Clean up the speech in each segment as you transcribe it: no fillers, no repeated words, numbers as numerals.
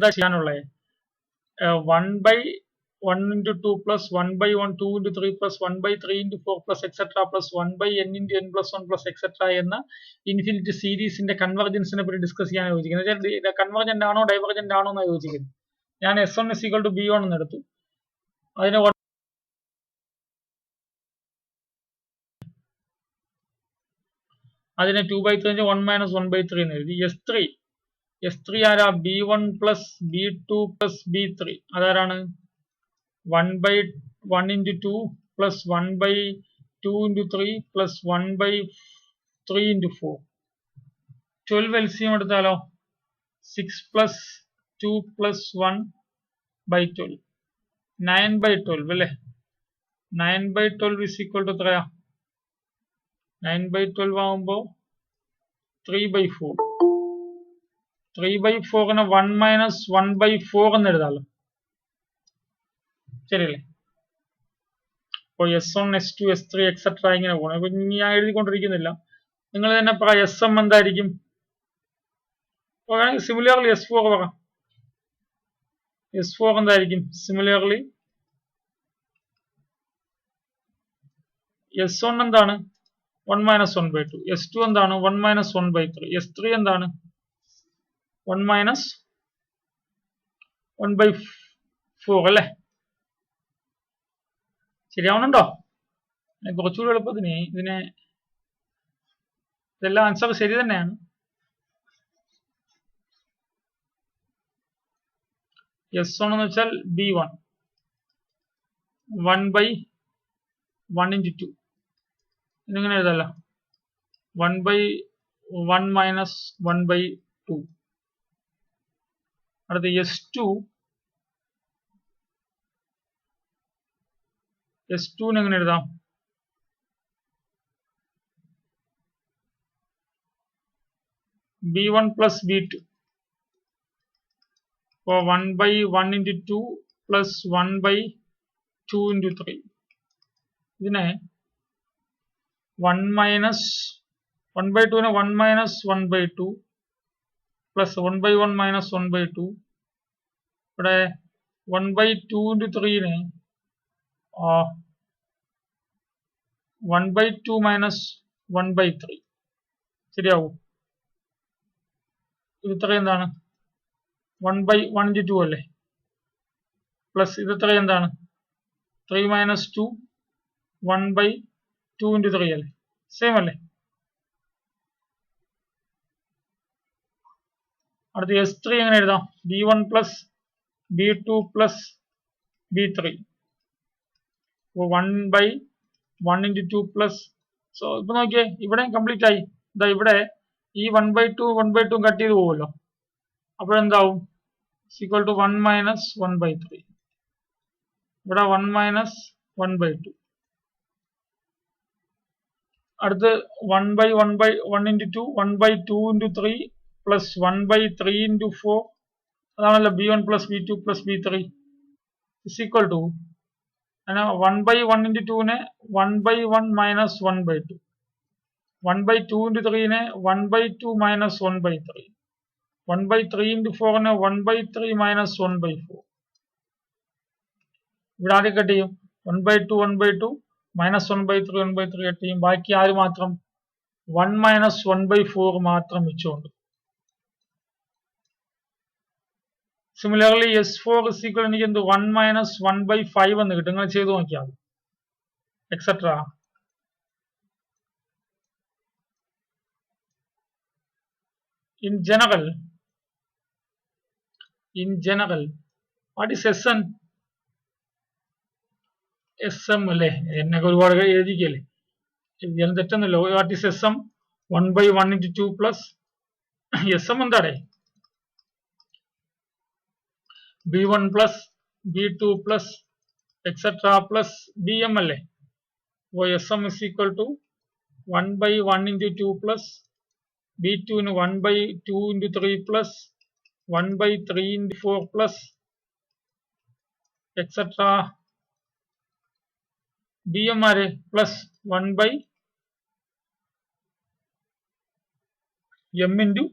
എന്താ ചെയ്യാനുള്ളത്? 1 into 2 plus 1 by 1 2 into 3 plus 1 by 3 into 4 plus etc plus 1 by n into n plus 1 plus etc എന്ന infinite സീരീസിന്റെ കൺവർജൻസിനെ പറ്റി discuss ചെയ്യാൻ യോജിക്കുന്നത്. Convergent ആണോ ഡൈവർജന്റ് ആണോ എന്നാണ് യോജിക്കുന്നത്. ഞാൻ S1 is equal to B1 എന്ന് എടുത്തു. അതിനെ 2 by 3 1 minus 1 by 3 എന്ന് എഴുതി. S3 ആരാ? B1 plus B2 plus B3. അതാരാണ്? 1 by 1 into 2 plus 1 by 2 into 3 plus 1 by 3 into 4. 12 LCM എടുത്താലോ? 6 plus 2 plus 1 by 12. 9 by 12 അല്ലേ? 9 by 12 is equal to എത്രയാ? 9 by 12 ആവുമ്പോൾ 3 by 4. 3 by 4 നെ 1 minus 1 by 4 എന്ന് എഴുതാലോ. ശരിയല്ലേ? അപ്പോൾ S1 S2 S3 എക്സെട്ര ഇങ്ങനെ പോകണം. അപ്പൊ ഞാൻ എഴുതിക്കൊണ്ടിരിക്കുന്നില്ല, നിങ്ങൾ തന്നെ പറ. SM എന്തായിരിക്കും? സിമിലർലി S4 പറ. S4 എന്തായിരിക്കും? സിമിലർലി S1 എന്താണ്? 1 minus 1 by 2. S2 എന്താണ്? 1 minus 1 by 3. S3 എന്താണ്? 1 minus 1 by 4 അല്ലേ? ശരിയാവുന്നുണ്ടോ? കുറച്ചുകൂടി എളുപ്പത്തിന് ഇതെല്ലാം ആൻസർ ശരി തന്നെയാണ്. S1 എന്ന് വെച്ചാൽ B1 1 by 1 into 2. ഇതിങ്ങനെ എഴുതല്ല. 1 by 1 minus 1 by 2. അടുത്ത S2 എങ്ങനെ എഴുതാം? B1 plus B2. അപ്പോൾ 1 by 1 into 2 plus 1 by 2 into 3. ഇതിനെ 1 minus 1 by 2 നെ 1 minus 1 by 2 plus 1 by 1 minus 1 by 2. ഇവിടെ 1 by 2 into 3 നെ 1 by 2 minus 1 by 3. ശരിയാവും? ഇത് ഇത്ര എന്താണ്? 1 by 1 into 2 അല്ലേ? പ്ലസ് ഇത് ഇത്ര എന്താണ്? 3 minus 2 1 by 2 into 3 അല്ലേ? സെയിം അല്ലേ? അടുത്ത S3 എങ്ങനെ എഴുതാം? B1 plus B2 plus B3. 1 by 1 into 2 plus. So ഇപ്പൊ നോക്കിയേ, ഇവിടെ കംപ്ലീറ്റ് ആയി. ഇതാ ഇവിടെ ഈ 1 by 2 കട്ട് ചെയ്ത് പോകുമല്ലോ. അപ്പോഴെന്താവും? Equal to 1 minus 1 by 3. ഇവിടെ 1 minus 1 by 2. അടുത്ത് 1 by 1 into 2 1 by 2 into 3 plus 1 by 3 into 4. അതാണല്ലോ B1 plus B2 plus B3 is equal to 1 by 1 into 2 നെ 1 by 1 minus 1 by 2. 1 by 2 into 3 നെ 1 by 2 minus 1 by 3. 1 by 3 into 4 നെ 1 by 3 minus 1 by 4. ഇവിടെ ആദ്യം cut ചെയ്യും. 1 by 2 minus 1 by 3 1 by 3 cut ചെയ്യും. ബാക്കി ആര് മാത്രം? 1 minus 1 by 4 മാത്രം മിച്ചമുണ്ട്. സിമിലർലി S4 is equal എനിക്ക് എന്ത്? 1 minus 1 by 5 എന്ന് കിട്ടും. നിങ്ങൾ ചെയ്തു നോക്കിയാൽ മതി. Etcetera. In general, what is SN? SM അല്ലേ? എന്നൊക്കെ ഒരുപാട് എഴുതിക്കല്ലേ? എഴുതിയാലും തെറ്റൊന്നുമില്ല. What is SM? 1 by 1 into 2 plus SM എന്താടേ? B1 plus B2 plus etc plus BM അല്ലേ? അപ്പോൾ SM is equal to 1 by 1 into 2 plus B2 ന് 1 by 2 into 3 plus 1 by 3 into 4 plus etc BM ആര്? plus 1 by M into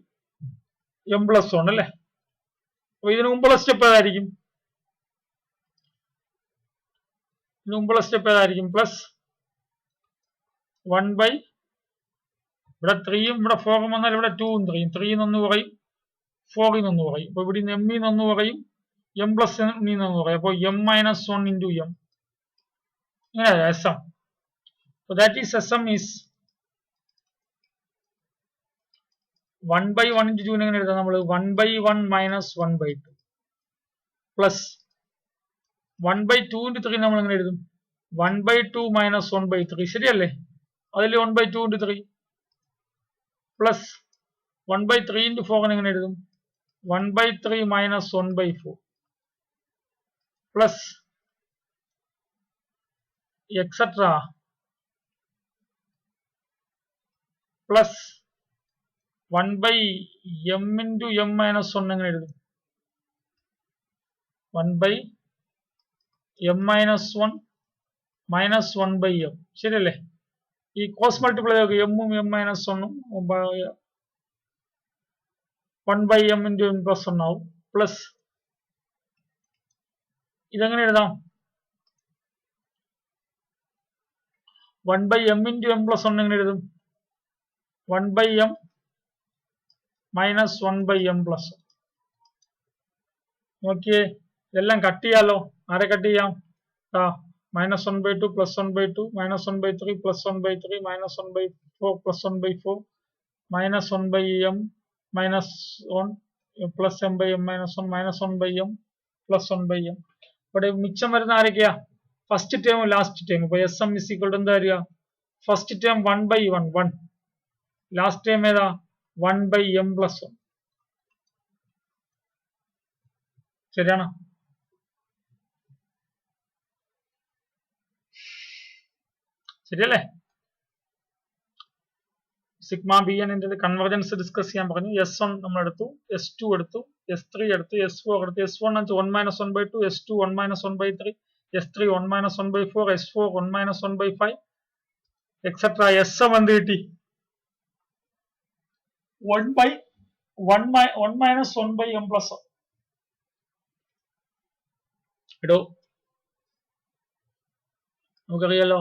M plus 1 അല്ലേ? അപ്പൊ ഇതിനു മുമ്പുള്ള step ഏതായിരിക്കും? ഇതിനു മുമ്പുള്ള സ്റ്റെപ്പ് ഏതായിരിക്കും? പ്ലസ് 1 ബൈ ഇവിടെ 3യും ഇവിടെ 4ഉം വന്നാൽ ഇവിടെ 2ഉം 3യും 3 നിന്ന് കുറയും 4 നിന്ന് കുറയും. അപ്പൊ ഇവിടെ എം നിന്ന് കുറയും എം പ്ലസ് നിന്ന് കുറയും. അപ്പോൾ എം മൈനസ് 1 ഇൻറ്റു എം ഇങ്ങനെ S M. So that is SM is 1 by 1 into 2 എങ്ങനെ എഴുതാം നമ്മൾ? 1 by 1 minus 1 by 2 plus 1 by 2 into 3 നമ്മൾ എങ്ങനെ എഴുതും? 1 by 2 minus 1 by 3 ശരിയല്ലേ? അതിൽ 1 by 2 into 3 plus 1 by 3 into 4 എങ്ങനെ എഴുതും? 1 by 3 minus 1 by 4 plus etc plus 1 by m into m minus 1 എങ്ങനെ എഴുതും? 1 by m minus 1 minus 1 by m ശരിയല്ലേ? ഈ ക്രോസ് മൾട്ടിപ്ലൈ നോക്കുക, എമ്മും M minus 1ഉം 1 by m into m plus 1 ആവും. Plus ഇതെങ്ങനെ എഴുതാം? 1 by m into m plus 1 എങ്ങനെ എഴുതും? 1 by m minus 1 by m plus 1. നോക്കിയേ, ഇതെല്ലാം കട്ട് ചെയ്യാലോ. ആരെ കട്ട് ചെയ്യാം? minus 1 by 2 plus 1 by 2 minus 1 by 3 plus 1 by 3 minus 1 by 4 plus 1 by 4 minus 1 by m minus 1 plus m by m minus 1 minus 1 by m plus 1 by m. ഇവിടെ മിച്ചം വരുന്ന ആരൊക്കെയാ? First term last term. അപ്പൊ S M is equal to എന്താ വരിക? First term 1 by 1 1, last term ഏതാ? 1 by m plus 1. ശരിയാണോ? ശരിയല്ലേ? സിഗ്മ ബി എന്നിന്റെ കൺവെർജൻസ് ഡിസ്കസ് ചെയ്യാൻ പറഞ്ഞു. S1 നമ്മൾ എടുത്തു, S2 എടുത്തു, S3 എടുത്തു, S4 എടുത്തു. S1 1 minus 1 by 2, S2 1 minus 1 by 3, S3 1 minus 1 by 4, S4 1 minus 1 by 5 etcetera. SM എന്ത് കിട്ടി? 1 by 1 minus 1 by m plus 1. ഇടോ, നമുക്കറിയാലോ.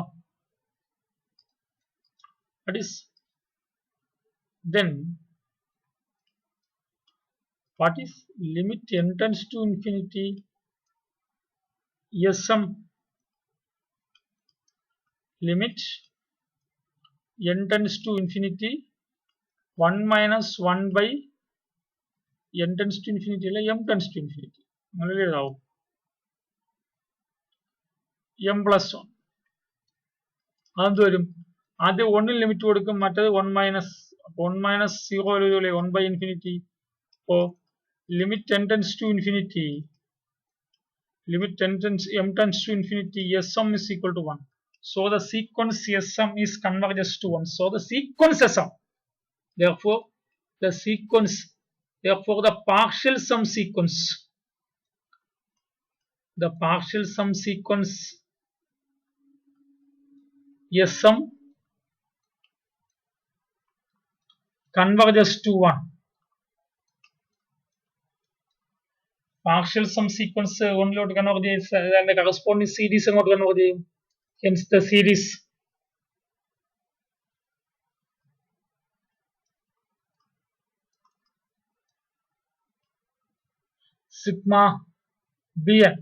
That is then what is limit n tends to infinity? SM limit n tends to infinity 1 minus 1 by n tends to infinity അല്ലെ m tends to infinity അങ്ങനെ എഴുതാവും. m plus 1 അതെന്ത് വരും? ആദ്യം 1ൽ limit കൊടുക്കും, മറ്റേത് 1 മൈനസ് 0 എഴുതൂലേ 1 by infinity. അപ്പോ limit n tends to infinity, limit m tends to infinity, SM is equal to 1. So the sequence SM is converges to 1. So the sequence SM, therefore the sequence, therefore the partial sum sequence, the partial sum sequence SM converges to 1. Partial sum sequence ഒന്നിലോട്ട് converge ചെയ്ത് അതിന്റെ corresponding series അങ്ങോട്ട് converge ചെയ്യും. Hence the series sigma bn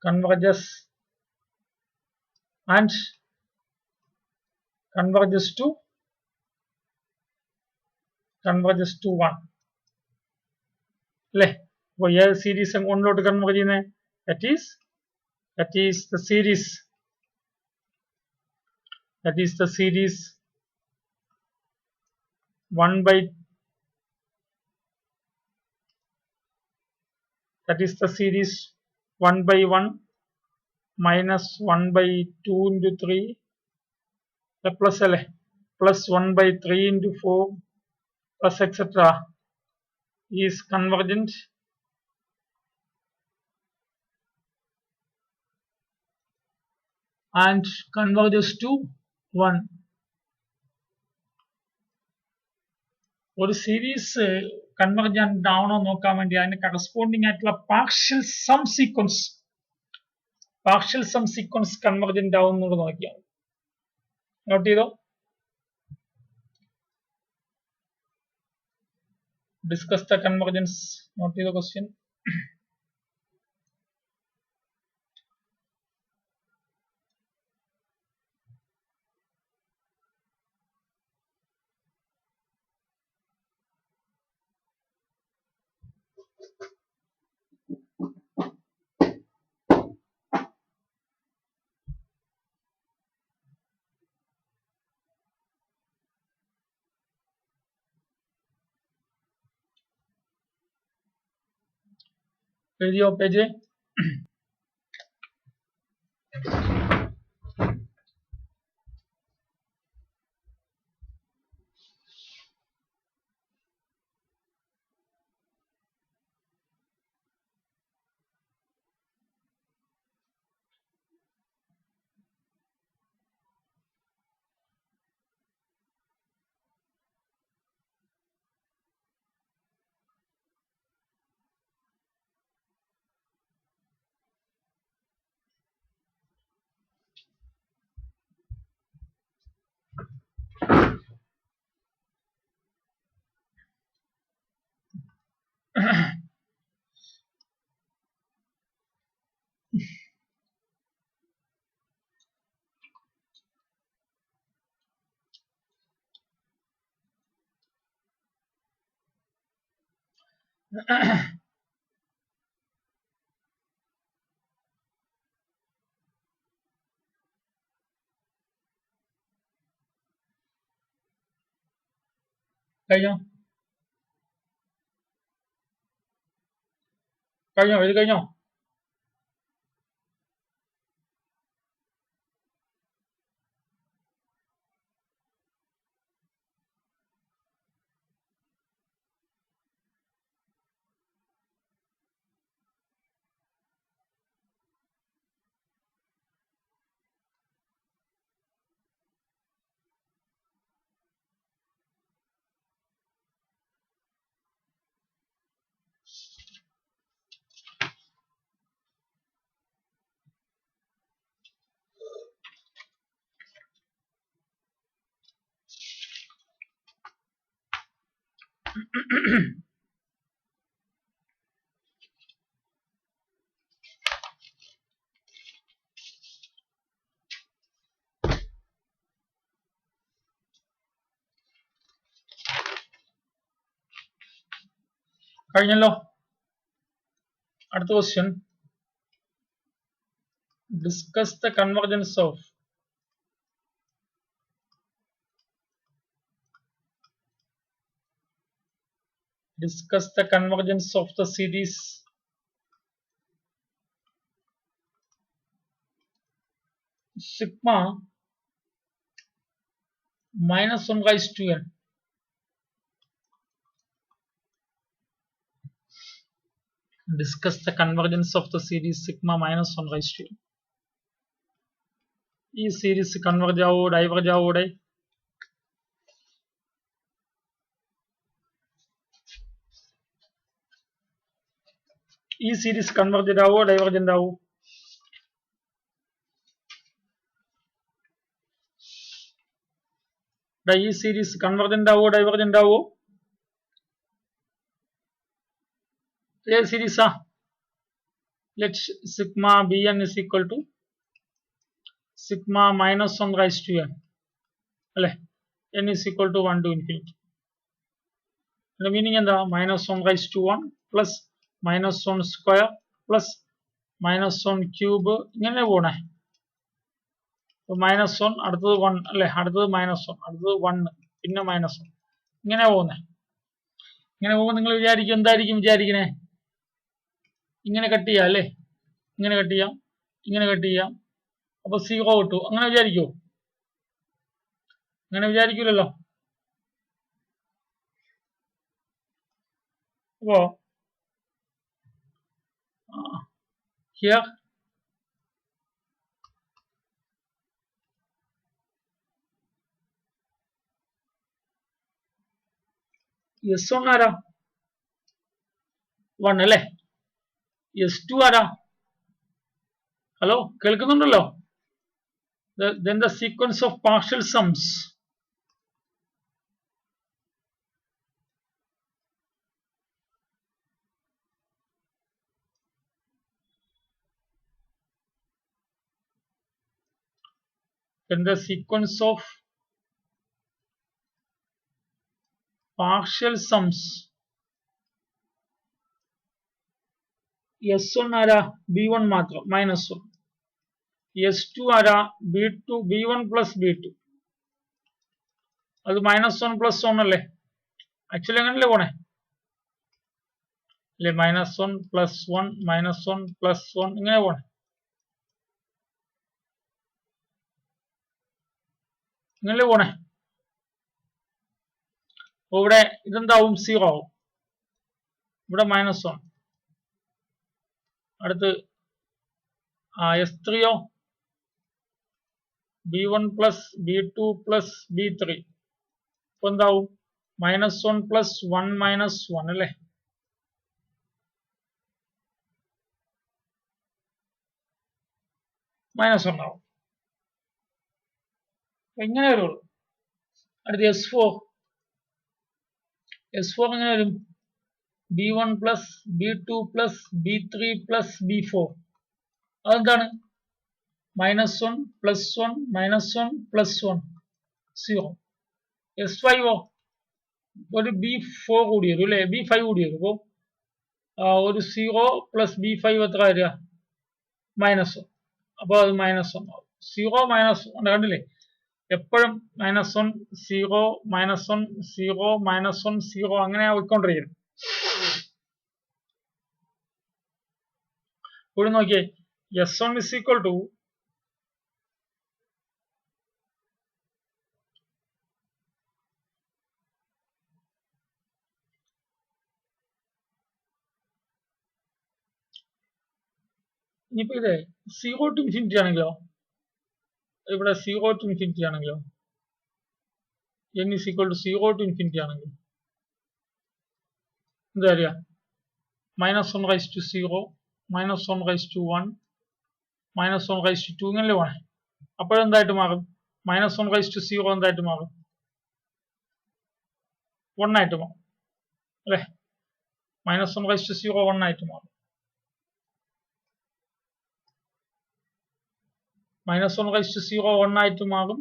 converges and converges to 1 അല്ലേ? അപ്പൊ ഏത് series ഒന്നിലോട്ട് converge ചെയ്യുന്നത്? that is the series 1 by, that is the series 1 by 1 minus 1 by 2 into 3 plus അല്ലേ, plus 1 by 3 into 4 plus etc. is convergent and converges to 1. ഒരു series convergent ആണോ നോക്കാൻ വേണ്ടി അതിന് കറസ്പോണ്ടിങ് ആയിട്ടുള്ള പാർഷ്യൽ സം സീക്വൻസ് കൺവെർജന്റ് ആവുന്നത് നോക്കിയാൽ not ചെയ്തോ. Discuss the convergence. നോട്ട് ചെയ്ത ക്വസ്റ്റ്യൻ. എഴുതിയോ പേജ്? കഴിഞ്ഞോ? എഴുതി കഴിഞ്ഞോ? കഴിഞ്ഞല്ലോ. അടുത്ത question. Discuss the convergence of the series sigma minus 1 raised to n. Discuss the convergence of the series sigma minus 1 raised to n. ഈ സീരീസ് കൺവെർജ് ആവോ diverge ആവോടെ? ഈ സീരീസ് കൺവെർജന്റ് ആവോ ഡൈവർജന്റ് ആവോ? ഈ സീരീസ് കൺവെർജന്റ് ആവോ divergent ആവോ? ഏത് സീരീസാ? Let sigma B N is equal to sigma minus 1 raise to N അല്ലെ. N is equal to 1 to infinity. Meaning എന്താ? Minus 1 raise to 1 plus minus 1 square plus minus 1 cube ഇങ്ങനെ പോണേ. Minus 1 അടുത്തത് 1 അല്ലെ, അടുത്തത് മൈനസ് 1 അടുത്തത് 1 പിന്നെ മൈനസ് 1 ഇങ്ങനെ പോകുന്നേ. ഇങ്ങനെ പോകുമ്പോൾ നിങ്ങൾ വിചാരിക്കും എന്തായിരിക്കും വിചാരിക്കണേ? ഇങ്ങനെ കട്ട് ചെയ്യാം അല്ലേ, ഇങ്ങനെ കട്ട് ചെയ്യാം, ഇങ്ങനെ കട്ട് ചെയ്യാം, അപ്പൊ 0 കിട്ടു. അങ്ങനെ വിചാരിക്കോ? അങ്ങനെ വിചാരിക്കൂലല്ലോ. അപ്പോ here S1 ആരാ? 1 അല്ലേ? S2 ആരാ? ഹലോ, കേൾക്കുന്നുണ്ടല്ലോ? Then the sequence of partial sums. Then the sequence of partial sums. S1 ആരാ? B1 മാത്രം, -1. S2 ആരാ? B2, B1 plus B2. അത് -1 plus 1 അല്ലേ? ആക്ച്വലി അങ്ങനല്ലേ പോണേ അല്ലേ? -1 plus 1 -1 plus 1 ഇങ്ങനെ പോണേ. ഇങ്ങനല്ലേ പോണേ? അപ്പൊ ഇവിടെ ഇതെന്താവും? 0 ആവും. ഇവിടെ -1. അടുത്ത് S3 ഓ? B1 plus B2 plus B3. ഇപ്പൊ എന്താവും? -1 plus 1 minus 1 അല്ലേ? -1 ആവും. ഇങ്ങനെ വരുള്ളൂ. അടുത്ത് S4 എങ്ങനെ വരും? B1 plus B2 plus B3 plus B4. അതെന്താണ്? -1 plus 1 -1 plus 1 0. S5 ഓ? ഒരു B4 കൂടി വരും അല്ലേ? B5 കൂടി വരും. അപ്പൊ ഒരു 0 plus B5 എത്ര വരിക? -1. അപ്പൊ അത് -1 ആവും. 0 -1 കണ്ടില്ലേ? എപ്പോഴും -1 0 -1 0 -1 0 അങ്ങനെ പോയിക്കൊണ്ടിരിക്കും. ഇവിടെ നോക്കിയേ, S1 is equal to ഇനിയിപ്പോ ഇത് 0 to infinity ആണെങ്കിലോ? ഇവിടെ 0 to infinity ആണെങ്കിലോ? n is equal to 0 to infinity ആണെങ്കിൽ എന്താ അറിയാ? -1 raised to 0 -1 raised to 1 -1 raised to 2 ഇങ്ങനല്ലേ പോണേ? അപ്പോഴെന്തായിട്ട് മാറും? -1 raised to 0 എന്തായിട്ട് മാറും? 1 ആയിട്ട് മാറും അല്ലേ? -1 raised to 0 1 ആയിട്ട് മാറും. -1 raised to 0 1 ആയിട്ട് മാറും.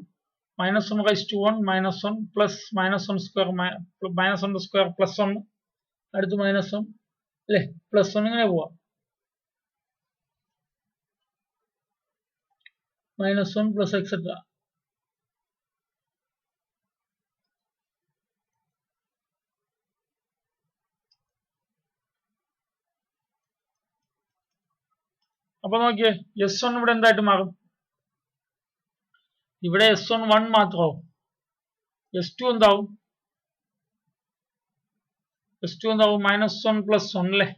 -1 raised to 1 -1 plus -1 square -1 square plus 1 അടുത്ത് -1 അല്ലേ? +1 ഇങ്ങനെ പോവാം. -1 plus etc. അപ്പൊ നോക്കിയേ, S1 ഇവിടെ എന്തായിട്ട് മാറും? ഇവിടെ S1 1 മാത്രമാവും. S2 എന്താവും? S2 എന്താവും? -1 plus 1 അല്ലേ?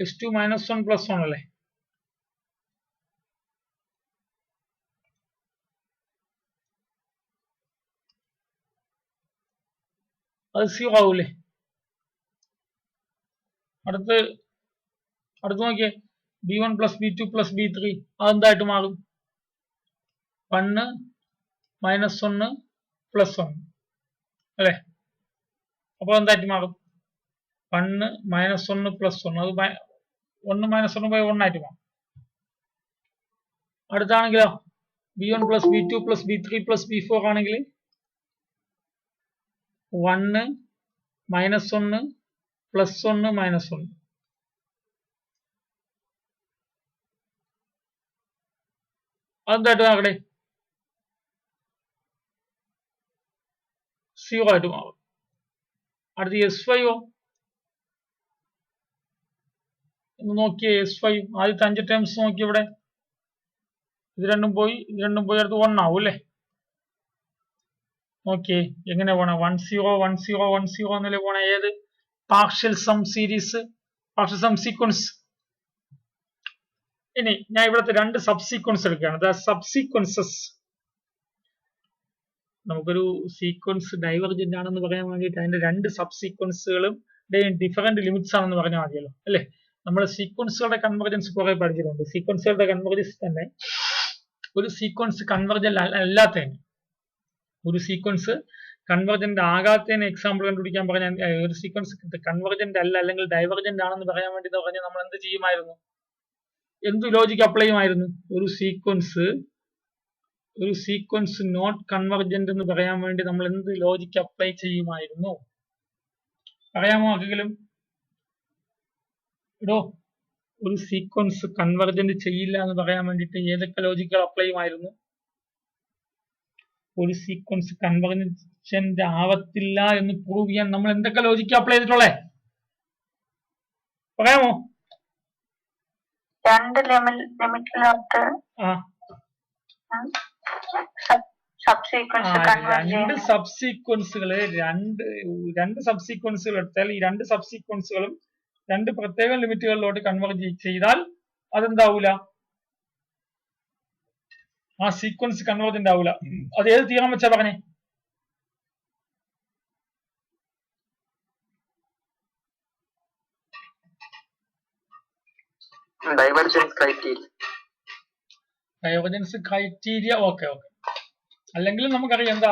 S2 -1 plus 1 അല്ലേ? അത് 0 ആവൂലേ? അടുത്ത് നോക്കിയേ, B1 plus B2 plus B3 അതെന്തായിട്ട് മാറും? 1 -1 plus 1 അല്ലേ? അപ്പൊ എന്തായിട്ട് മാറും? 1 -1 plus 1. അത് 1 -1 by 1 ആയിട്ട് മാറും. അടുത്താണെങ്കിലോ B1 plus B2 plus B3 plus B4 ആണെങ്കിൽ 1 -1 plus 1 -1. അതെന്തായിട്ട് മാറട്ടെ? 0 ആയിട്ട് മാറും. അടുത്ത് S5 ഒന്ന് നോക്കിയേ. S5 ആദ്യത്തെ 5 ടേംസ് നോക്കി. ഇവിടെ ഇത് രണ്ടും പോയി അടുത്ത് 1 ആവും അല്ലേ? നോക്കിയേ എങ്ങനെ പോണേ? 1 0 1 0 1 0 എന്നല്ലേ പോണേ? ഏത് partial sum series, partial sum sequence. ഇനി ഞാൻ ഇവിടുത്തെ 2 സബ് സീക്വൻസ് എടുക്കുകയാണ്. സബ് സീക്വൻസസ് നമുക്കൊരു സീക്വൻസ് ഡൈവർജന്റ് ആണെന്ന് പറയാൻ വേണ്ടിയിട്ട് അതിന്റെ രണ്ട് സബ് സീക്വൻസുകളും ഡിഫറെന്റ് ലിമിറ്റ്സ് ആണെന്ന് പറഞ്ഞാൽ മതിയല്ലോ അല്ലെ. നമ്മൾ സീക്വൻസുകളുടെ കൺവെർജൻസ് കുറെ പഠിച്ചിട്ടുണ്ട്. സീക്വൻസുകളുടെ കൺവെർജൻസ് തന്നെ ഒരു സീക്വൻസ് കൺവെർജന്റ് അല്ലാത്തതിന്, ഒരു സീക്വൻസ് കൺവെർജന്റ് ആകാത്തതിന് എക്സാമ്പിൾ കണ്ടുപിടിക്കാൻ പറഞ്ഞാൽ ഒരു സീക്വൻസ് കൺവെർജന്റ് അല്ല അല്ലെങ്കിൽ ഡൈവർജന്റ് ആണെന്ന് പറയാൻ വേണ്ടി പറഞ്ഞാൽ നമ്മൾ എന്ത് ചെയ്യുമായിരുന്നു, എന്ത് ലോജിക്ക് അപ്ലൈ ചെയ്യുമായിരുന്നു? ഒരു സീക്വൻസ് നോട്ട് കൺവെർജന്റ് എന്ന് പറയാൻ വേണ്ടി നമ്മൾ എന്ത് ലോജിക്ക് അപ്ലൈ ചെയ്യുമായിരുന്നു? പറയാമോ ആർക്കെങ്കിലും? ഇടോ, ഒരു സീക്വൻസ് കൺവെർജന്റ് ചെയ്യില്ല എന്ന് പറയാൻ വേണ്ടിയിട്ട് ഏതൊക്കെ ലോജിക്കുകൾ അപ്ലൈ ചെയ്യുമായിരുന്നു? ഒരു സീക്വൻസ് കൺവെർജന്റ് ആവത്തില്ല എന്ന് പ്രൂവ് ചെയ്യാൻ നമ്മൾ എന്തൊക്കെ ലോജിക്ക് അപ്ലൈ ചെയ്തിട്ടുള്ളേ? പറയാമോ? രണ്ട് ലിമിറ്റിനകത്ത് രണ്ട് സബ് സീക്വൻസുകൾ എടുത്താൽ ഈ രണ്ട് സബ് സീക്വൻസുകളും രണ്ട് പ്രത്യേക ലിമിറ്റുകളിലോട്ട് കൺവെർജ് ചെയ്താൽ അതെന്താവൂല, ആ സീക്വൻസ് കൺവെർജന്റ് ആവൂല. അത് ഏത് തീരം വെച്ചാ പറഞ്ഞേ? Divergence criteria. ഓക്കെ. അല്ലെങ്കിൽ നമുക്കറിയാം എന്താ,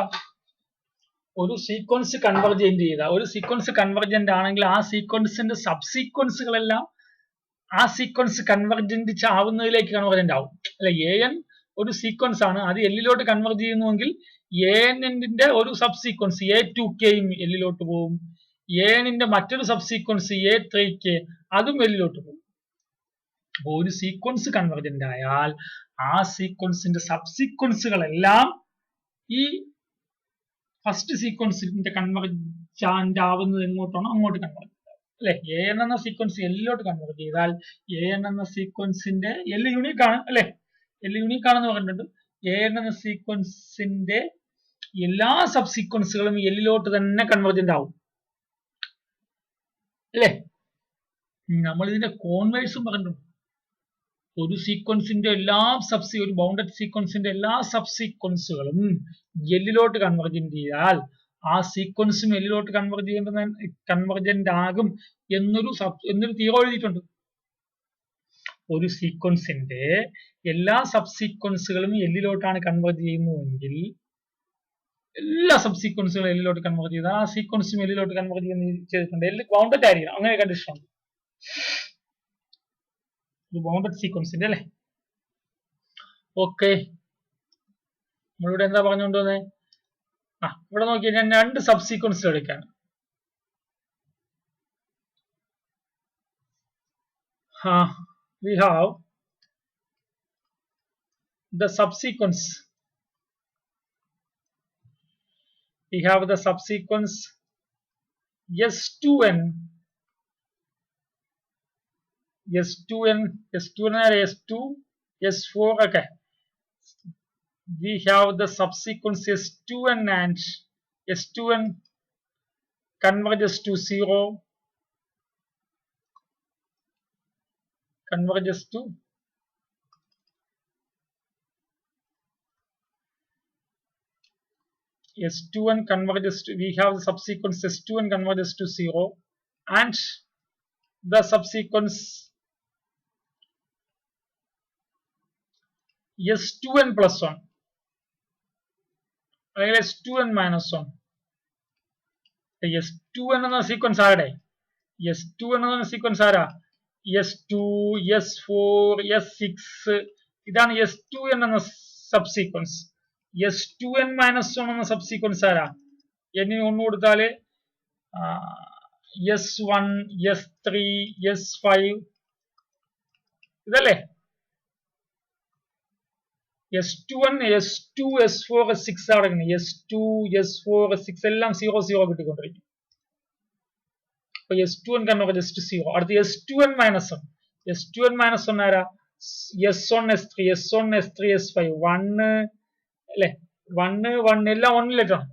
ഒരു സീക്വൻസ് കൺവെർജന്റ് ചെയ്ത ഒരു സീക്വൻസ് കൺവെർജന്റ് ആണെങ്കിൽ ആ സീക്വൻസിന്റെ സബ് സീക്വൻസുകളെല്ലാം ആ സീക്വൻസ് കൺവെർജന്റ് ആവുന്നതിലേക്ക് കൺവെർജന്റ് ആവും അല്ലെ. എൻ ഒരു സീക്വൻസ് ആണ്, അത് എല്ലിലോട്ട് കൺവെർജ് ചെയ്യുന്നുവെങ്കിൽ എന്റെ ഒരു സബ് സീക്വൻസ് A2Kയും എല്ലിലോട്ട് പോകും. എന്റെ മറ്റൊരു സബ് സീക്വൻസ് A3K അതും എല്ലിലോട്ട് പോകും. അപ്പൊ ഒരു സീക്വൻസ് കൺവെർജന്റ് ആയാൽ ആ സീക്വൻസിന്റെ സബ് സീക്വൻസുകളെല്ലാം ഈ ഫസ്റ്റ് സീക്വൻസിന്റെ കൺവെർജന്റ് ആവുന്നത് എങ്ങോട്ടാണോ അങ്ങോട്ട് കൺവെർജ് അല്ലെ. എൻ എന്ന സീക്വൻസ് എല്ലിലോട്ട് കൺവെർജ് ചെയ്താൽ എൻ എന്ന സീക്വൻസിന്റെ എല്ല് യൂണിക് ആണ് അല്ലെ, എല്ല് യൂണിക് ആണെന്ന് പറഞ്ഞിട്ടുണ്ട്. എൻ എന്ന സീക്വൻസിന്റെ എല്ലാ സബ് സീക്വൻസുകളും എല്ലിലോട്ട് തന്നെ കൺവെർജന്റ് ആവും അല്ലെ. നമ്മൾ ഇതിന്റെ കോൺവേഴ്സും പറഞ്ഞിട്ടുണ്ട്. ഒരു സീക്വൻസിന്റെ എല്ലാ ഒരു ബൗണ്ടഡ് സീക്വൻസിന്റെ എല്ലാ സബ് സീക്വൻസുകളും എല്ലിലോട്ട് കൺവെർജന്റ് ചെയ്താൽ ആ സീക്വൻസും എല്ലിലോട്ട് കൺവെർജന്റ് ആകും എന്നൊരു തീറോ എഴുതിയിട്ടുണ്ട്. ഒരു സീക്വൻസിന്റെ എല്ലാ സബ് സീക്വൻസുകളും എല്ലിലോട്ടാണ് കൺവെർജ് ചെയ്യുന്നതെങ്കിൽ എല്ലാ സബ് സീക്വൻസുകളും എല്ലിലോട്ട് കൺവെർജ് ചെയ്താൽ ആ സീക്വൻസും എല്ലിലോട്ട് കൺവെർജ് ചെയ്തിട്ടുണ്ട്. എല്ല് ബൗണ്ടഡ് ആയിരിക്കണം, അങ്ങനെ കണ്ടീഷൻ ഉണ്ട്. ബൗണ്ടഡ് സീക്വൻസിന്റെ അല്ലെ. ഓക്കെ, നമ്മളിവിടെ എന്താ പറഞ്ഞുകൊണ്ടുവന്നേ? ഇവിടെ നോക്കിയാൽ ഞാൻ രണ്ട് സബ് സീക്വൻസ് എടുക്കാൻ. We have the subsequence. S2n, S4. Okay. We have the subsequence S2n and S2n converges to 0. Converges to S2n converges to, we have the subsequence S2n converges to 0 and the subsequence S2n plus 1 അല്ലെങ്കിൽ S2n minus 1. S2n എന്ന sequence ആരുടെ? S2n എന്ന sequence ആരാ? S2, S4, S6 ഇതാണ് S2n എന്ന sub sequence. S2n minus 1 എന്ന sub sequence ആരാ? ഇനി ഒന്ന് കൊടുത്താല് S1, S3, S5 ഇതല്ലേ? S2n, S2, S4, S6 ആണ്. S2, S4, S6 എല്ലാം 0, 0 കിട്ടിക്കൊണ്ടിരിക്കും. അപ്പൊ S2n converges to 0. അടുത്ത S2n minus 1. S2n minus 1 ആരാ? S1, S3, S1, S3, S5 1 അല്ലെ. 1, 1 എല്ലാം 1ലേക്കാണ്.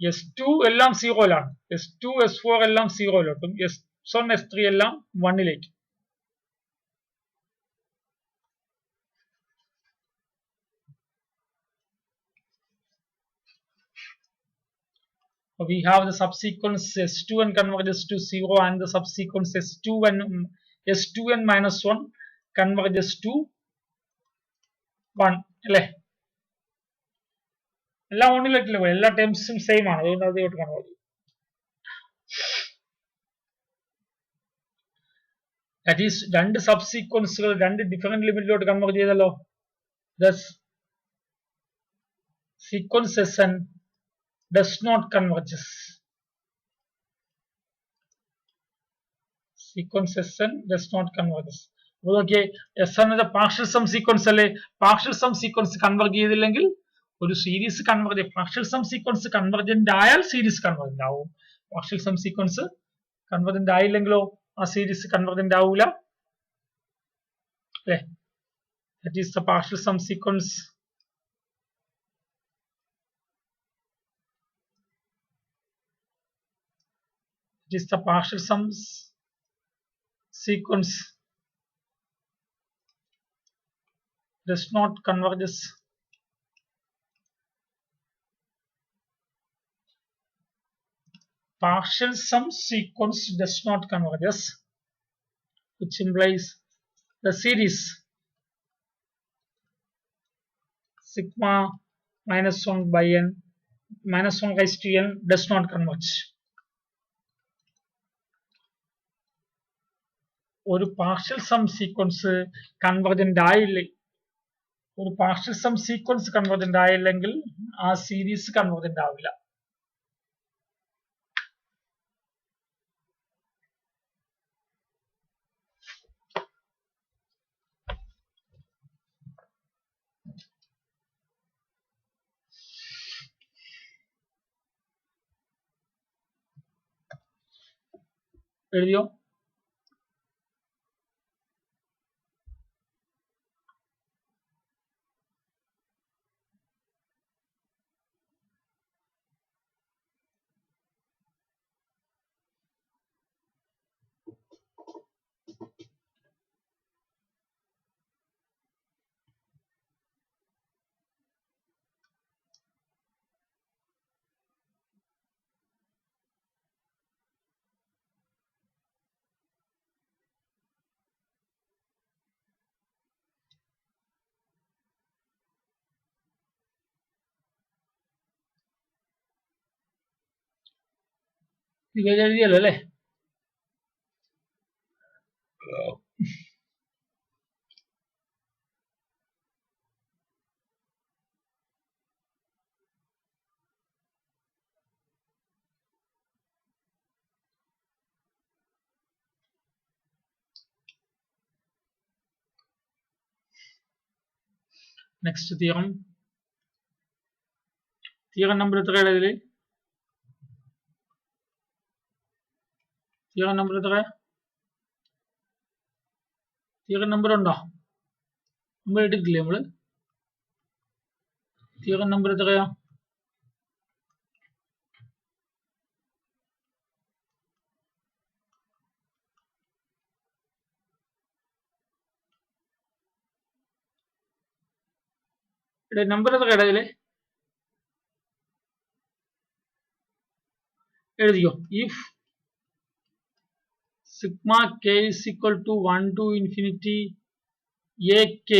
S2 എല്ലാം 0യിലാണ്. S2, S4 എല്ലാം 0യിലോട്ടും S1, S3 എല്ലാം 1ലേക്ക്. We have the subsequence S2n converges to 0 and the subsequence S2n minus 1 converges to 1. അല്ലേ? എല്ലാം ഒന്നിലേക്കില്ല പോയി, എല്ലാ ടേംസും സെയിം ആണ്, അതുകൊണ്ട് അതോട്ട് കൺവേർജ്. ദാറ്റ് ഈസ് രണ്ട് സബ്സീക്വൻസുകൾ രണ്ട് ഡിഫറെന്റ് ലിമിറ്റിലോട്ട് കൺവേർജ് ചെയ്തല്ലോ. Thus sequence Sn does not converges. Sequence Sn does not converges. Okay, S എന്നത് പാർഷ്യൽ സം സീക്വൻസ് അല്ലേ? പാർഷ്യൽ സം സീക്വൻസ് കൺവെർജ് ചെയ്തില്ലെങ്കിൽ ഒരു series converge, partial sum sequence convergent ആയാൽ series convergent ആവും. Partial sum sequence convergent ആയില്ലെങ്കിലോ ആ series convergent ആവൂല അല്ലേ? That is the partial sum sequence. It is the partial sums sequence does not converges. Partial sum sequence does not converges, which implies the series sigma minus 1 by n minus 1 raised to n does not converge. ഒരു partial sum sequence convergent ആയില്ലേ, ഒരു partial sum sequence convergent ആയില്ലെങ്കിൽ ആ series convergent ആവില്ല. എഴുതിയോ? ഇത് എഴുതിയല്ലോ അല്ലേ? Next theorem. Theorem number എത്രയാണ് ഇതില്? തിയറം നമ്പർ എത്ര? തിയറം നമ്പർ ഉണ്ടോ? നമ്മൾ എടുക്കില്ലേ നമ്മള്? തിയറം നമ്പർ എത്രയാ? നമ്പർ എത്രയാണ് ഇതില്? എഴുതിയോ? If sigma k is equal to 1 to infinity ak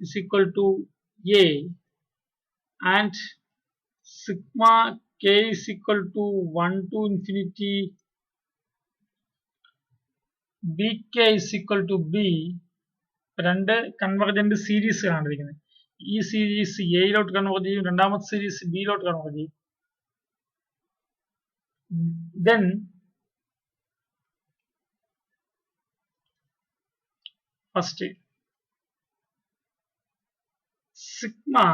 is equal to a and sigma k is equal to 1 to infinity bk is equal to b, രണ്ട് convergent series കാണിരിക്കുന്നത്. ഈ series എയിലോട്ട് converge ചെയ്യും, രണ്ടാമത്തെ series ബിയിലോട്ട് converge ചെയ്യും. then first sigma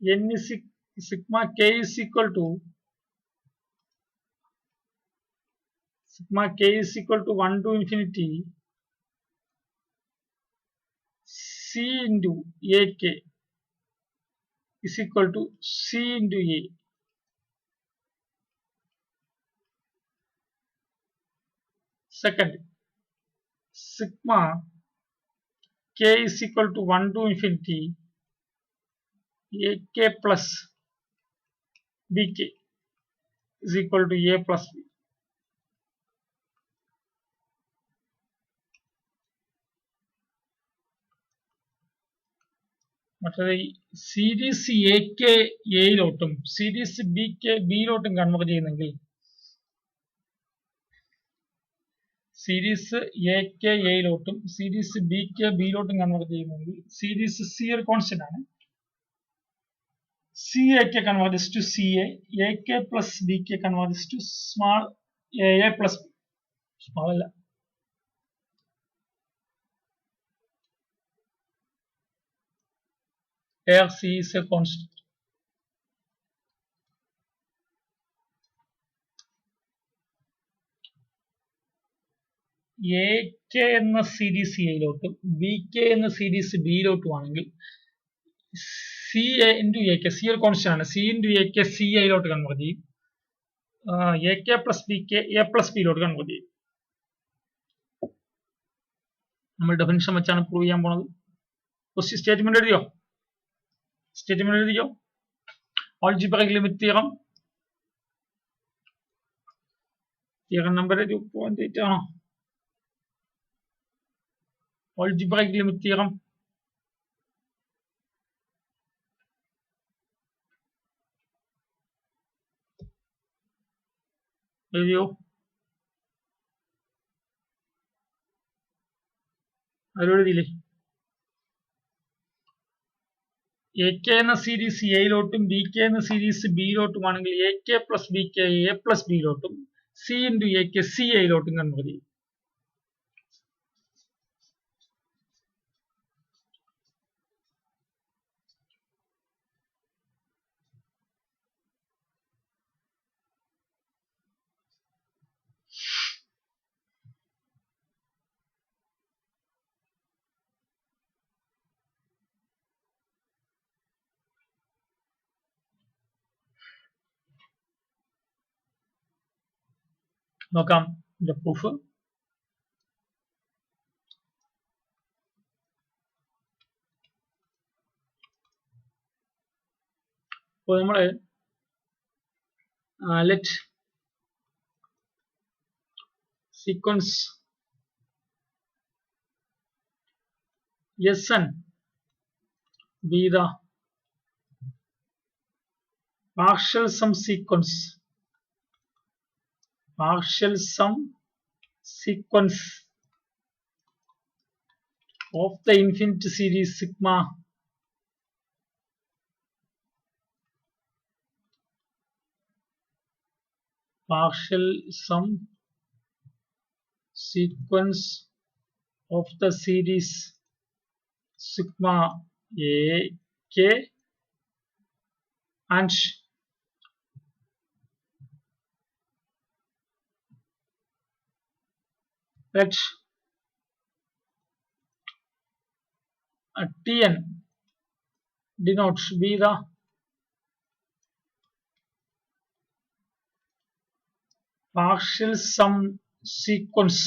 n is sigma k is equal to 1 to infinity c into ak is equal to c into a. Second, sigma k is equal to 1 to infinity ak plus bk is equal to a plus b. മറ്റേത് series A K എയിലോട്ടും series B K ബിയിലോട്ടും convert ചെയ്യുന്നെങ്കിൽ series A K എയിലോട്ടും series B K ബിയിലോട്ടും convert ചെയ്യുന്നെങ്കിൽ series C ഒരു constant ആണ്. C A K converges to C A K plus B K converges to small A plus B. Small അല്ല, where c is a constant. A K എന്ന series എയിലോട്ടും B K എന്ന series ബിയിലോട്ടും ആണെങ്കിൽ C A into A K, C ഒരു constant ആണ്, C into A K C എയിലോട്ട് convert ചെയ്യും, A K plus B K A plus ബിയിലോട്ട് കൺവേർട്ട് ചെയ്യും. നമ്മൾ ഡെഫിനിഷൻ വെച്ചാണ് പ്രൂവ് ചെയ്യാൻ പോണത്. സ്റ്റേറ്റ്മെന്റ് എഴുതിയോ? സ്റ്റേറ്റ്മെന്റ് എഴുതിയോ? algebraic limit theorem, theorem number 2.8 ആണോ? algebraic limit theorem എഴുതിയോ? ആരും എഴുതിയില്ലേ? എ കെ എന്ന സീരീസ് എയിലോട്ടും ബി കെ എന്ന സീരീസ് ബിയിലോട്ടും ആണെങ്കിൽ A K plus B K A plus ബിയിലോട്ടും C into A K C എയിലോട്ടും കൺവേർട്ട് ചെയ്യും. നോക്കാം ഇതിന്റെ പ്രൂഫ്. അപ്പോൾ നമ്മള് let sequence Sn be the partial sum sequence of the infinite series sigma partial sum sequence of the series sigma a k and let Tn denotes be the partial sum sequence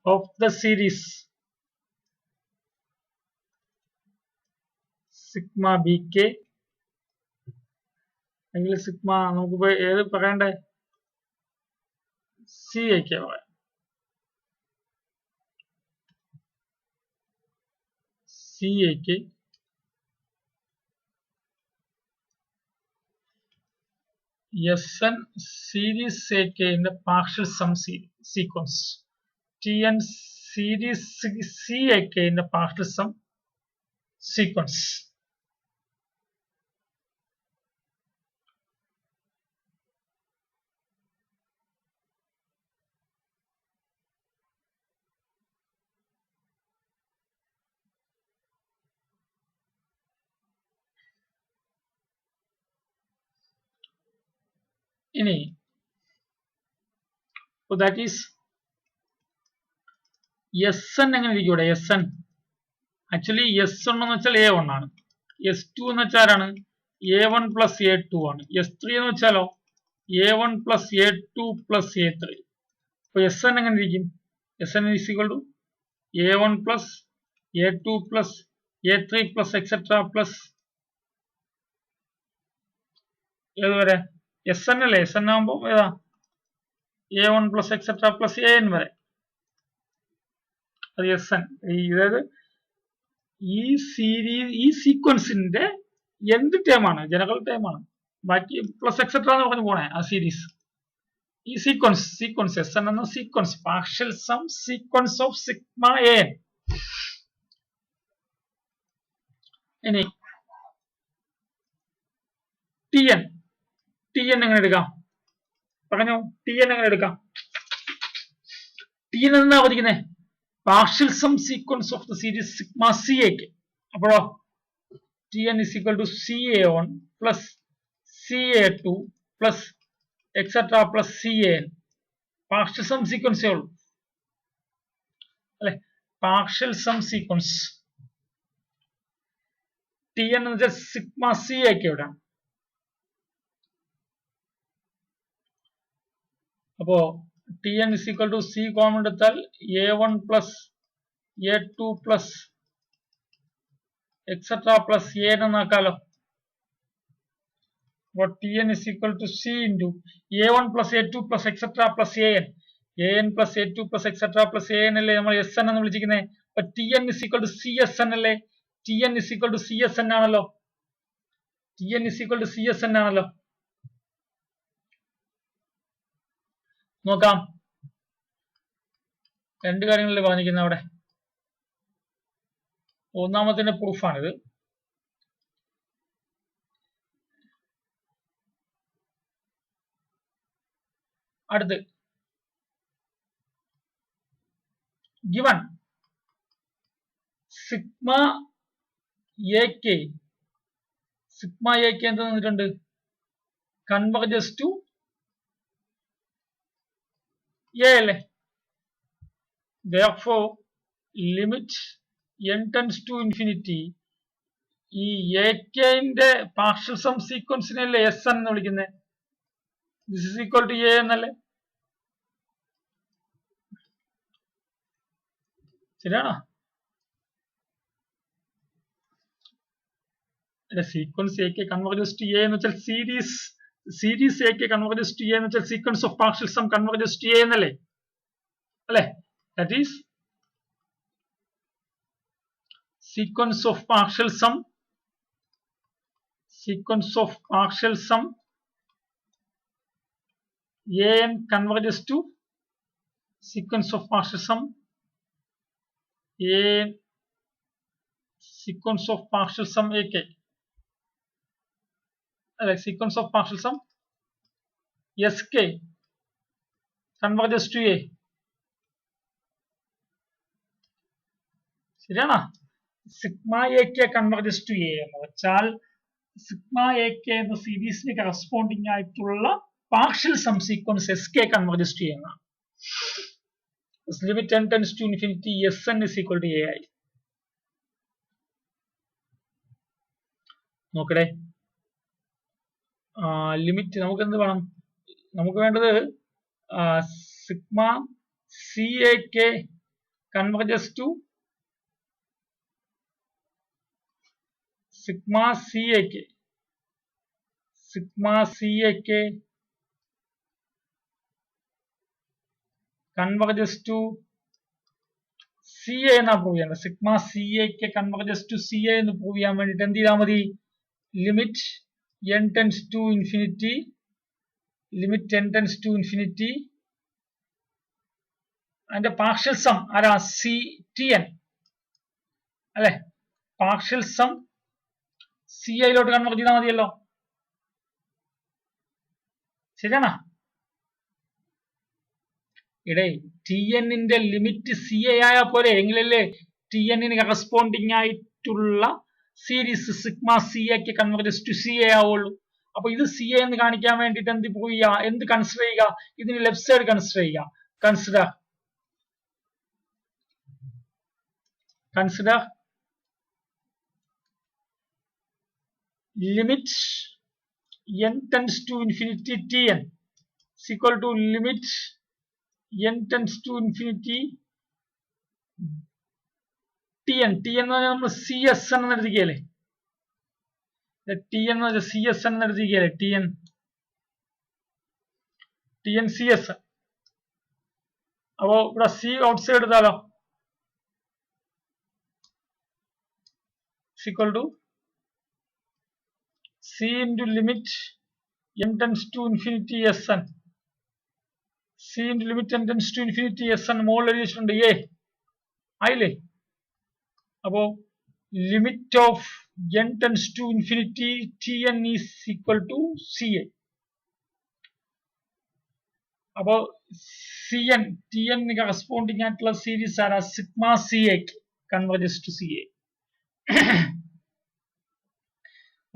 of the series sigma bk അല്ലെങ്കിൽ sigma നമുക്ക് ഏത് പറയണ്ടേ? C A K പറയാം. C A K Sn series AK in the partial sum sequence, Tn series CAK in the partial sum sequence. ഇനി that is Sn എങ്ങനെ ഇരിക്കും ഇവിടെ? Sn actually S1 എന്ന് വെച്ചാൽ A1 ആണ്, S2 എന്ന് വെച്ചാൽ ആരാണ്? A1 പ്ലസ് A2 ആണ്. S3 എന്ന് വെച്ചാലോ A1 plus A2 plus A3. അപ്പൊ Sn എങ്ങനെ ഇരിക്കും? Sn is equal to A1 plus A2 plus A3 plus etcetera plus ഏതുവരെ? എസ് എൻ അല്ലേ? എസ് എൻ ആകുമ്പോൾ ഏതാ? A1 plus etcetera plus AN വരെ. അത് എസ് എൻ. അതായത് ഈ സീക്വൻസിന്റെ എന്ത് ടേമാണ്? ജനറൽ ടേമാണ്. ബാക്കി പ്ലസ് എക്സെട്ര എന്ന് പറഞ്ഞു പോണേ ആ സീരീസ്. ഈ സീക്വൻസ് എസ് എൻ എന്ന sequence partial sum sequence of sigma AN. ഇനി TN എങ്ങനെ എടുക്കാം? പറഞ്ഞു. TN എങ്ങനെ എടുക്കാം? TN എന്നാ പഠിക്കുന്നത് partial sum sequence of the series sigma CA. അപ്പോഴോ TN is equal to CA1 plus CA2 plus etc plus CAN. Partial sum സീക്വൻസേ ഉള്ളൂ അല്ലെ? പാർഷ്യൽ സം സീക്വൻസ് TN എന്ന് വെച്ചാൽ സിഗ്മ CA ഇവിടെ. അപ്പോ TN is equal to C common എടുത്താൽ A1 plus A2 plus etcetera plus AN എന്നാക്കാലോ. അപ്പോൾ TN is equal to C into A1 plus A2 plus etc plus AN plus A2 plus etc plus AN അല്ലേ നമ്മൾ SN എന്ന് വിളിച്ചിരിക്കുന്നത്. അപ്പൊ TN is equal to CSN അല്ലേ? TN is equal to CSN ആണല്ലോ. TN is equal to CSN ആണല്ലോ. നോക്കാം. രണ്ട് കാര്യങ്ങളിൽ പറഞ്ഞിരിക്കുന്നത് അവിടെ. ഒന്നാമത്തിന്റെ പ്രൂഫാണിത്. അടുത്ത് given സിഗ്മ AK എന്ത് തന്നിട്ടുണ്ട്? കൺവെർജസ് ടു A അല്ലേ? therefore limit n tends to infinity ഈ AKന്റെ പാർഷ്യൽ സം സീക്വൻസിനല്ലേ SN എന്ന് വിളിക്കുന്നത്? This is equal to A എന്നല്ലേ? ശരിയാണോ? Sequence AK converges to A എന്ന് വെച്ചാൽ series AK converges to A എന്ന് വെച്ചാൽ sequence of partial sum converges to A എന്നല്ലേ? അല്ലേ? That is sequence of partial sum AN converges to sequence of partial sum AN sequence of partial sum AK. Sequence of partial sum SK converges to A. ശരിയാണോ? Sigma AK converges to A എന്ന് വെച്ചാൽ sigma AK എന്ന സീരീസിന് corresponding ആയിട്ടുള്ള partial sum sequence SK converges to A എന്നാണ്. Limit n tends to infinity SN is equal to AI. നോക്കട്ടെ. Limit നമുക്ക് എന്ത് വേണം? നമുക്ക് വേണ്ടത് sigma CAK converges to sigma CAK converges to CA എന്നാ പ്രൂവ് ചെയ്യണം. സിഗ്മ CAK converges to CA എന്ന് പ്രൂവ് ചെയ്യാൻ വേണ്ടിട്ട് എന്ത് ചെയ്താൽ മതി? Limit n tends to infinity അതിന്റെ പാർഷ്യൽ സം ആരാ? TN അല്ലെ? പാർഷ്യൽ സം CI ലോട്ട് കൺവെർട്ട് ചെയ്താൽ മതിയല്ലോ. ശരിയാണോ? ഇടേ TNന്റെ ലിമിറ്റ് CA ആയാൽ പോലെ എങ്കിലല്ലേ TNന് കറസ്പോണ്ടിങ് ആയിട്ടുള്ള series sigma CAK converges to CA ആവുള്ളൂ. അപ്പൊ ഇത് CA എന്ന് കാണിക്കാൻ വേണ്ടിട്ട് എന്ത് പ്രൂവ് ചെയ്യുക? എന്ത് കൺസിഡർ ചെയ്യുക? ഇതിന് ലെഫ്റ്റ് സൈഡ് കൺസിഡർ ചെയ്യുക. Consider limit n tends to infinity TN is equal to limit n tends to infinity TN എന്ന് പറഞ്ഞാൽ നമ്മൾ CSN എന്ന് എഴുതിക്കല്ലേ? TN എന്ന് പറഞ്ഞാൽ CSN എന്ന് എഴുതിക്കല്ലേ? TN TNCS. അപ്പോൾ ഇവിടെ C ഔട്ട്സൈഡ് എടുത്താലോ equal to C into limit n tends to infinity Sn. C into limit n tends to infinity Sn മുകളിൽ എഴുതിയിട്ടുണ്ട് A ആയില്ലേ. അപ്പോൾ limit of n tends to infinity Tn is equal to Ca. അപ്പോൾ Cn Tn corresponding ആയിട്ടുള്ള series ആരാ sigma CA converges to CA.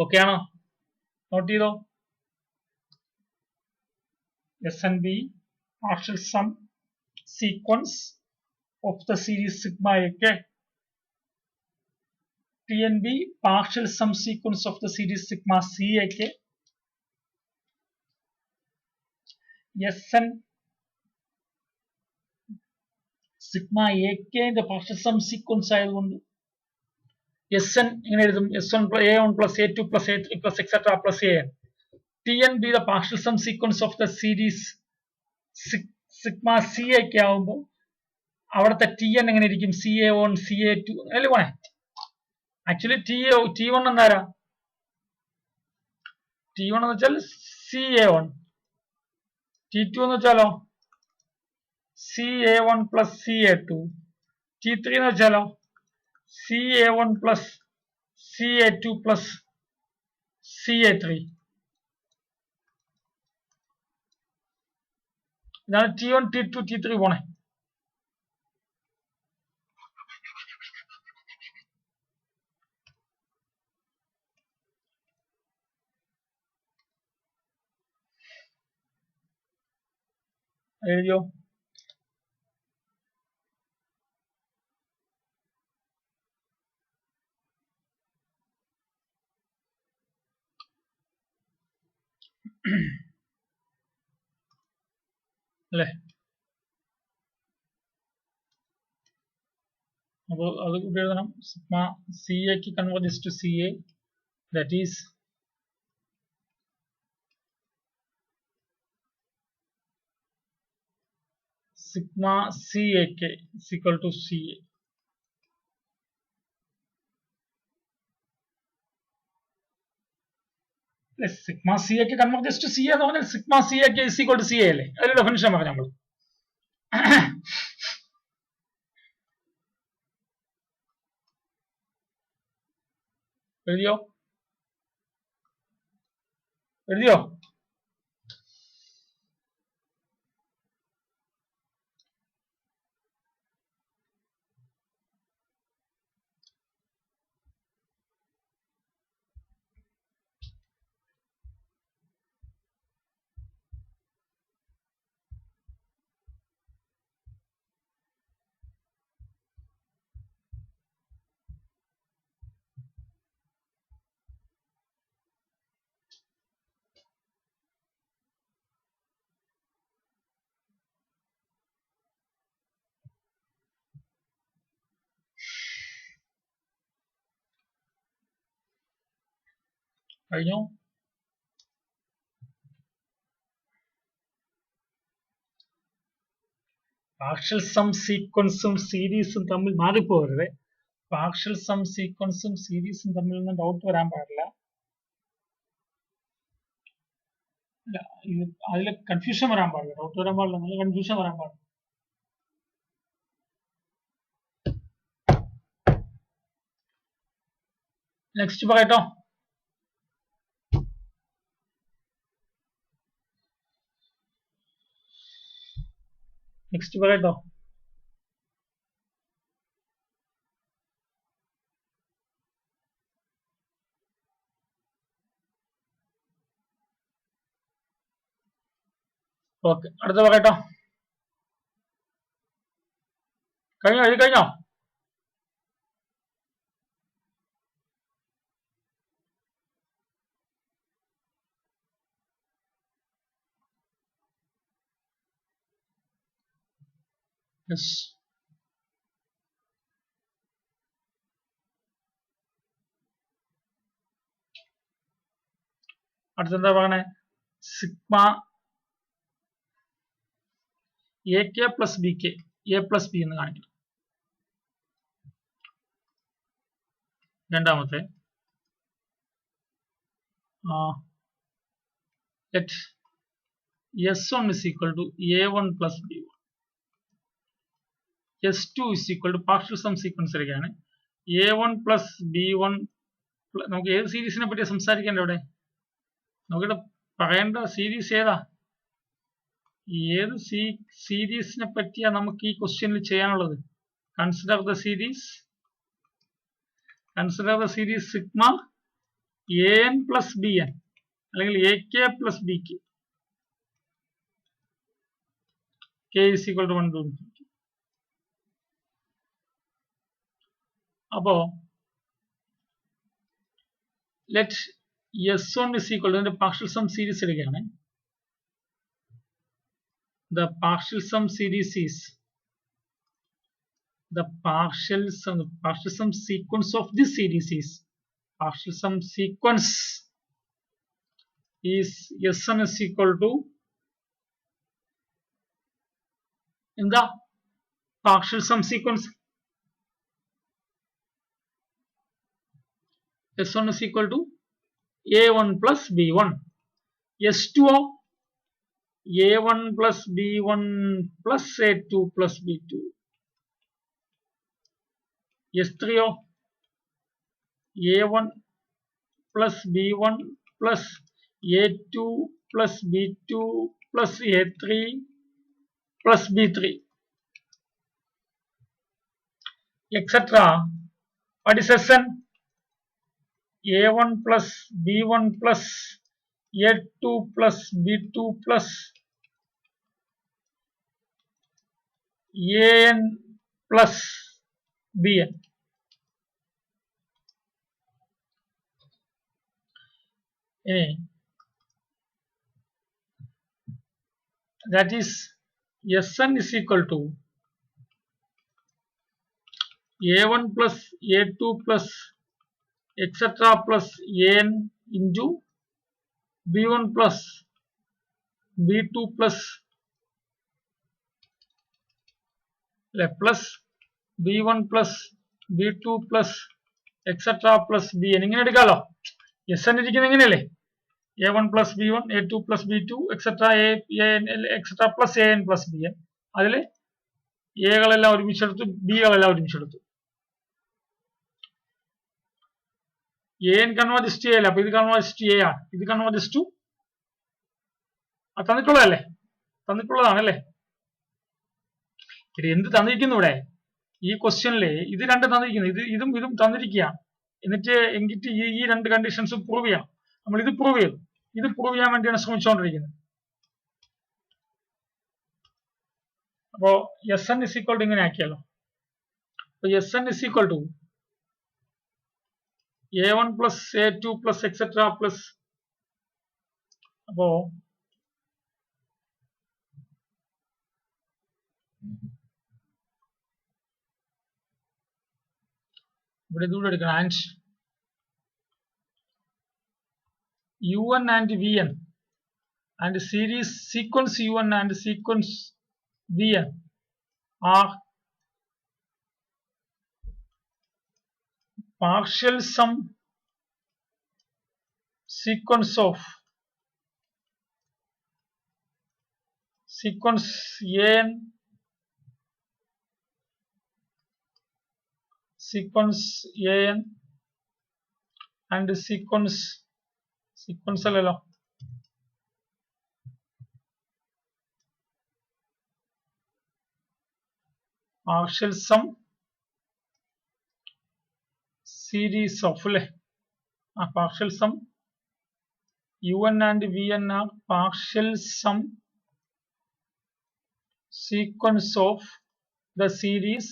Okay ആണോ? Not ചെയ്തോ. SNB partial sum sequence of the series sigma AK. TNB partial sum sequence of the series sigma CAK. SN sigma AK ന്റെ partial sum sequence ആയതുകൊണ്ട് Sn ഇങ്ങനെ എഴുതും S1 A1 plus A2 plus A3 plus etc plus AN. TNB the partial sum sequence of the series sigma CAK ആവുമ്പോൾ അവിടുത്തെ TN എങ്ങനെ ഇരിക്കും CA1 CA2 അല്ലേ പോണേ. ആക്ച്വലി T1 എന്താരാ T1 എന്ന് വെച്ചാൽ CA1, T2 എന്ന് വെച്ചാലോ CA1 plus CA2, T3 എന്ന് വെച്ചാലോ CA1 plus CA2 plus CA3. ഇതാണ് T1 T2 T3 പോണേ. എഴുതിയോ? അല്ലേ? അപ്പോൾ അത് കൂടി എഴുതണം. സിഗ്മ CA ക്ക് converges to CA, that is sigma CAK is equal to CA. Sigma CAK converges to CA എന്ന് പറഞ്ഞാൽ sigma CAK is equal to CA അല്ലേ? അതിന്റെ ഡെഫിനിഷൻ പറഞ്ഞു നമ്മൾ. എഴുതിയോ? എഴുതിയോ? കഴിഞ്ഞോ? പാർഷ്യൽ സം സീക്വൻസും സീരീസും തമ്മിൽ മാറിപ്പോകരുത്. പാർഷ്യൽ സം സീക്വൻസും സീരീസും തമ്മിൽ നിന്ന് ഡൗട്ട് വരാൻ പാടില്ല. അതിൽ കൺഫ്യൂഷൻ വരാൻ പാടില്ല, ഡൗട്ട് വരാൻ പാടില്ല, നല്ല കൺഫ്യൂഷൻ വരാൻ പാടില്ല. നെക്സ്റ്റ് പറയട്ടോ. നെക്സ്റ്റ് പറയട്ടോ. ഓക്കെ, അടുത്ത പറയട്ടോ. കഴിഞ്ഞോ? എഴുതി കഴിഞ്ഞോ? യെസ്. അടുത്തെന്താ പറയണേ? Sigma A K plus B K A plus B എന്ന് കാണിക്കണം. രണ്ടാമത്തെ let S1 is equal to A1 plus B1. S2 is equal to partial sum sequence എടുക്കുകയാണ്. A1 plus B1 നമുക്ക് ഏത് സീരീസിനെ പറ്റി സംസാരിക്കേണ്ട ഇവിടെ? നമുക്കിവിടെ പറയേണ്ട സീരീസ് ഏതാ? ഏത് സീരീസിനെ പറ്റിയാ നമുക്ക് ഈ ക്വസ്റ്റ്യനിൽ ചെയ്യാനുള്ളത്? Consider the series sigma AN plus BN അല്ലെങ്കിൽ AK plus BK K is equal to 1 to infinity. അപ്പോ let S1 is equal to partial sum series എടുക്കുകയാണ്. The partial sum series is the partial sum sequence of this series is partial sum sequence is S1 is equal to in the partial sum sequence S1 is equal to A1 plus B1. S2 A1 plus B1 plus A2 plus B2. S3 A1 plus B1 plus A2 plus B2 plus A3 plus B3 etc. What is Sn? A1 plus B1 plus A2 plus B2 plus AN plus BN. That is Sn is equal to A1 plus A2 plus etc. plus AN into B1 plus B2 plus B1 plus B2 plus etc. plus BN ഇങ്ങനെ എടുക്കാലോ. Sn ഇരിക്കുന്നത് എങ്ങനെയല്ലേ? A1 plus B1 A2 plus B2 etc. etc. plus AN plus BN. അതിൽ എകളെല്ലാം ഒരുമിച്ചെടുത്തു, ബികളെല്ലാം ഒരുമിച്ചെടുത്തു. AN converges to A അല്ല, അപ്പൊ ഇത് converges to A ആണ്. ഇത് converges to തന്നിട്ടുള്ളതല്ലേ? തന്നിട്ടുള്ളതാണല്ലേ? എന്ത് തന്നിരിക്കുന്നു ഇവിടെ? ഈ ക്വസ്റ്റ്യനില് ഇത് രണ്ട് തന്നിരിക്കുന്നു, ഇതും തന്നിരിക്കുക. എന്നിട്ട് ഈ രണ്ട് കണ്ടീഷൻസ് പ്രൂവ് ചെയ്യണം. നമ്മൾ ഇത് പ്രൂവ് ചെയ്തു. ഇത് പ്രൂവ് ചെയ്യാൻ വേണ്ടിയാണ് ശ്രമിച്ചുകൊണ്ടിരിക്കുന്നത്. അപ്പോ Sn is equal to ഇങ്ങനെ ആക്കിയാലോ. അപ്പൊ Sn is equal to A1 plus A2 plus etc. plus അപ്പോ ഇവിടെ ഇതുകൂടെ എടുക്കണം. And UN and VN and sequence UN and sequence VN are partial sum sequence of sequence AN and sequence അല്ലല്ലോ, partial sum series of അല്ലേ, partial sum UN and VN are partial sum sequence of the series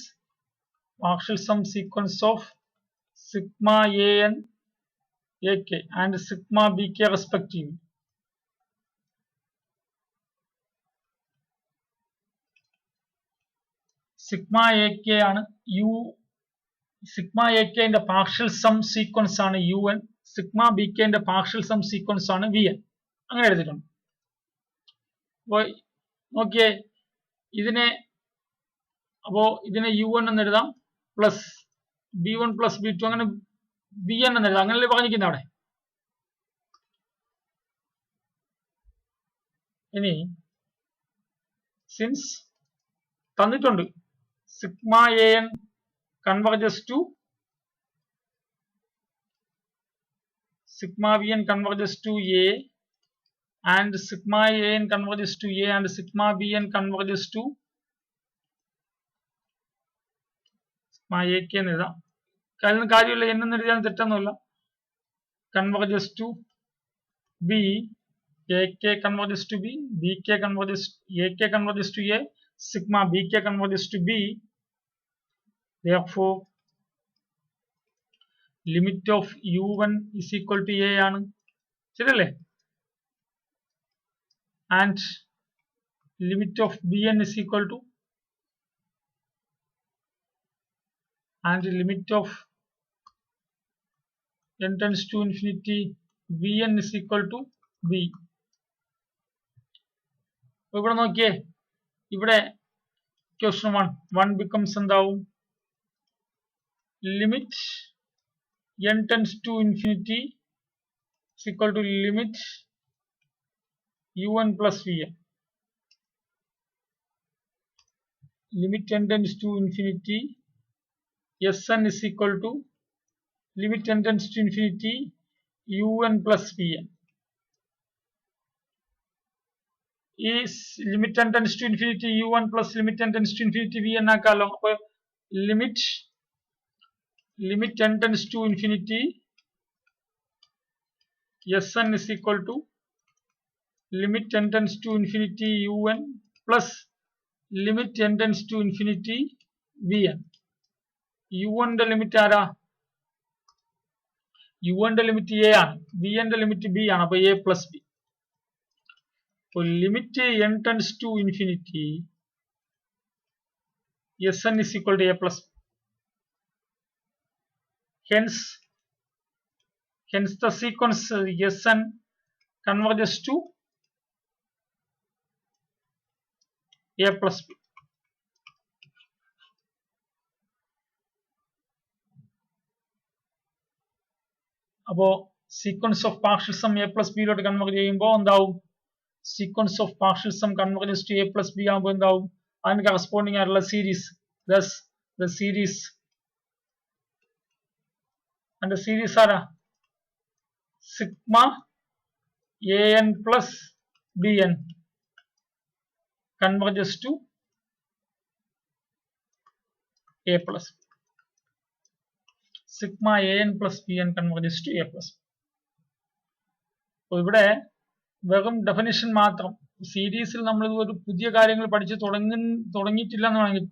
partial sum sequence of sigma AN AK and sigma BK respectively. Sigma AK ആണ് sigma AK ന്റെ partial sum sequence ആണ് UN, sigma BK ന്റെ partial sum sequence ആണ് VN. അങ്ങനെ എഴുതിയിട്ടുണ്ട്. നോക്കിയേ, ഇതിനെ അപ്പോ ഇതിനെ u1 എന്ന് എഴുതാം പ്ലസ് b1 പ്ലസ് b2 അങ്ങനെ bn എന്ന് എഴുതാം. അങ്ങനല്ലേ പറഞ്ഞിരിക്കുന്നത് അവിടെ. ഇനി സിൻസ് തന്നിട്ടുണ്ട് sigma an converges to sigma bn converges to a and sigma an converges to a and sigma bn converges to sigma ak എന്ന് എഴുതാം. കാര്യമില്ല, എന്നെന്ന് എഴുതാൻ തെറ്റൊന്നുമില്ല. converges to b, ak converges to b, bk converges, ak converges to a, sigma bk converges to b. Therefore limit of u1 is equal to a ആണ്. ശരിയല്ലേ? And limit of bn is equal to, and limit of n tends to infinity vn is equal to b. ഇവിടെ നോക്കിയേ, ഇവിടെ question 1 becomes എന്താവും? Limit n tends to infinity is equal to limit u1 plus vn. Limit n tends to infinity sn is equal to limit n tends to infinity un plus vn. Is limit n tends to infinity u1 plus limit n tends to infinity vn ആക്കാലോ. അപ്പൊ limit n tends to infinity sn is equal to limit n tends to infinity un plus limit n tends to infinity vn. u1 ന്റെ limit ആരാ? u1 ന്റെ limit a ആണ്, vn ന്റെ limit b ആണ്. അപ്പൊ a plus b. അപ്പോൾ limit n tends to infinity sn is equal to a plus b. Hence the sequence sn converges to a plus b. അപ്പോ sequence of partial sum a plus b ലോട്ട് convert ചെയ്യുമ്പോൾ എന്താവും? Sequence of partial sum converges to a plus b ആകുമ്പോൾ എന്താവും? അതിന് corresponding ആയിട്ടുള്ള series, thus the series and the series ആരാ? Sigma an plus bn converges to a plus b. Sigma an plus bn converges to a plus b. അപ്പോൾ ഇവിടെ വെറും definition മാത്രം, സീരീസിൽ നമ്മൾ ഒരു പുതിയ കാര്യങ്ങൾ പഠിച്ച് തുടങ്ങിയിട്ടില്ല എന്ന് വേണമെങ്കിൽ